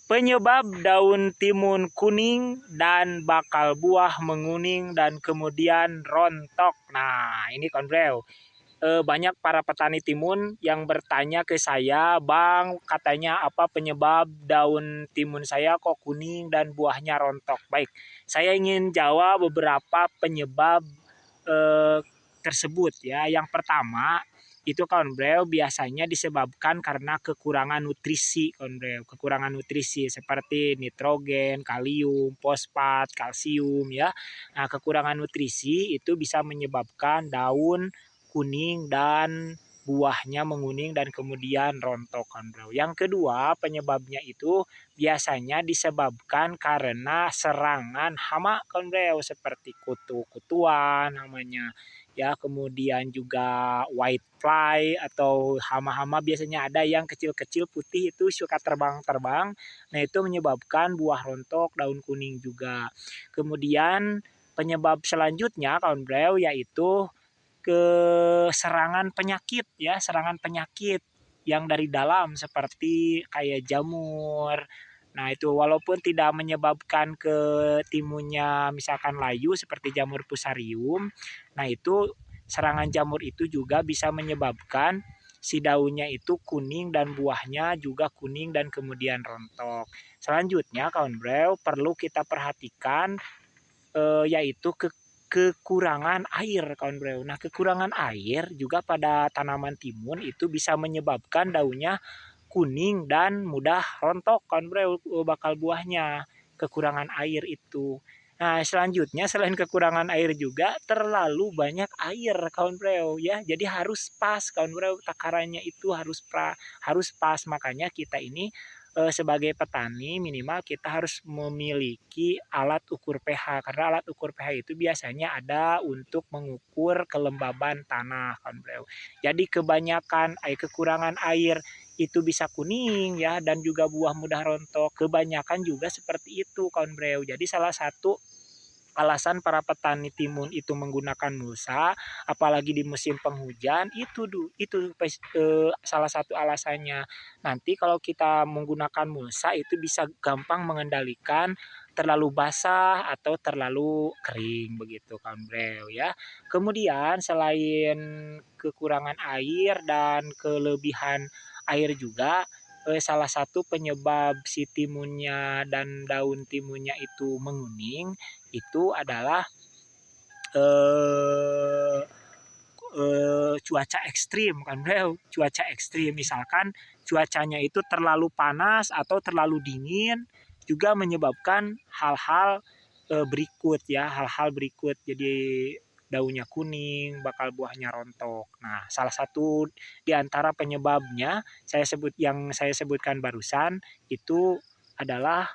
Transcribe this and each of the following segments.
Penyebab daun timun kuning dan bakal buah menguning dan kemudian rontok. Nah, ini kawan bro. Banyak para petani timun yang bertanya ke saya, "Bang, katanya apa penyebab daun timun saya kok kuning dan buahnya rontok?" Baik, saya ingin jawab beberapa penyebab eh, tersebut ya. Yang pertama, itu kawan bro biasanya disebabkan karena kekurangan nutrisi kawan bro, kekurangan nutrisi seperti nitrogen, kalium, fosfat, kalsium ya. Nah, kekurangan nutrisi itu bisa menyebabkan daun kuning dan buahnya menguning dan kemudian rontok kawan bro. Yang kedua, penyebabnya itu biasanya disebabkan karena serangan hama kawan bro, seperti kutu-kutuan namanya ya, kemudian juga white fly atau hama-hama biasanya ada yang kecil-kecil putih itu suka terbang-terbang. Nah, itu menyebabkan buah rontok, daun kuning juga. Kemudian penyebab selanjutnya kawan bro yaitu ke serangan penyakit ya, serangan penyakit yang dari dalam seperti kayak jamur. Nah, itu walaupun tidak menyebabkan ke timunnya misalkan layu seperti jamur fusarium. Nah, itu serangan jamur itu juga bisa menyebabkan si daunnya itu kuning dan buahnya juga kuning dan kemudian rontok. Selanjutnya kawan bro perlu kita perhatikan yaitu kekurangan air kawan bro. Nah, kekurangan air juga pada tanaman timun itu bisa menyebabkan daunnya kuning dan mudah rontok kawan bro, bakal buahnya. Kekurangan air itu. Nah, selanjutnya selain kekurangan air juga terlalu banyak air kawan bro ya. Jadi harus pas kawan bro, takarannya itu harus pas. Makanya kita ini sebagai petani minimal kita harus memiliki alat ukur pH, karena alat ukur pH itu biasanya ada untuk mengukur kelembaban tanah kawan bro. Jadi kebanyakan kekurangan air itu bisa kuning ya dan juga buah mudah rontok. Kebanyakan juga seperti itu kawan bro. Jadi salah satu alasan para petani timun itu menggunakan mulsa, apalagi di musim penghujan, itu salah satu alasannya. Nanti kalau kita menggunakan mulsa itu bisa gampang mengendalikan terlalu basah atau terlalu kering begitu kan bro ya. Kemudian selain kekurangan air dan kelebihan air juga, salah satu penyebab si timunnya dan daun timunnya itu menguning itu adalah eh, cuaca ekstrim kan bro, cuaca ekstrim misalkan cuacanya itu terlalu panas atau terlalu dingin juga menyebabkan hal-hal berikut ya, hal-hal berikut jadi daunnya kuning, bakal buahnya rontok. Nah, salah satu di antara penyebabnya yang saya sebutkan barusan itu adalah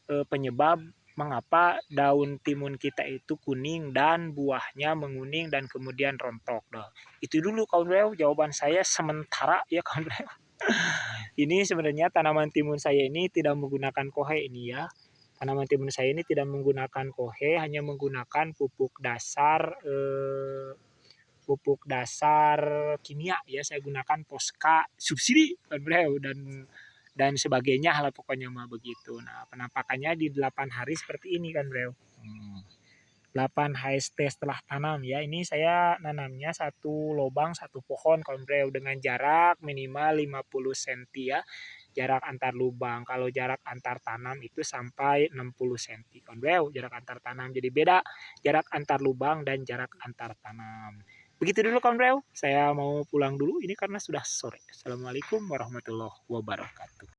penyebab mengapa daun timun kita itu kuning dan buahnya menguning dan kemudian rontok. Nah, itu dulu kawan bro jawaban saya sementara ya kawan bro. Ini sebenarnya tanaman timun saya ini tidak menggunakan kohe ini ya. Tanaman timun saya ini tidak menggunakan kohe, hanya menggunakan pupuk dasar kimia ya. Saya gunakan Posca subsidi kan bro dan sebagainya lah pokoknya mah begitu. Nah, penampakannya di 8 hari seperti ini kan bro. 8 HST setelah tanam ya. Ini saya nanamnya satu lubang satu pohon kawan bro dengan jarak minimal 50 cm ya. Jarak antar lubang. Kalau jarak antar tanam itu sampai 60 cm kawan bro, jarak antar tanam. Jadi beda jarak antar lubang dan jarak antar tanam. Begitu dulu kawan bro. Saya mau pulang dulu ini karena sudah sore. Assalamualaikum warahmatullahi wabarakatuh.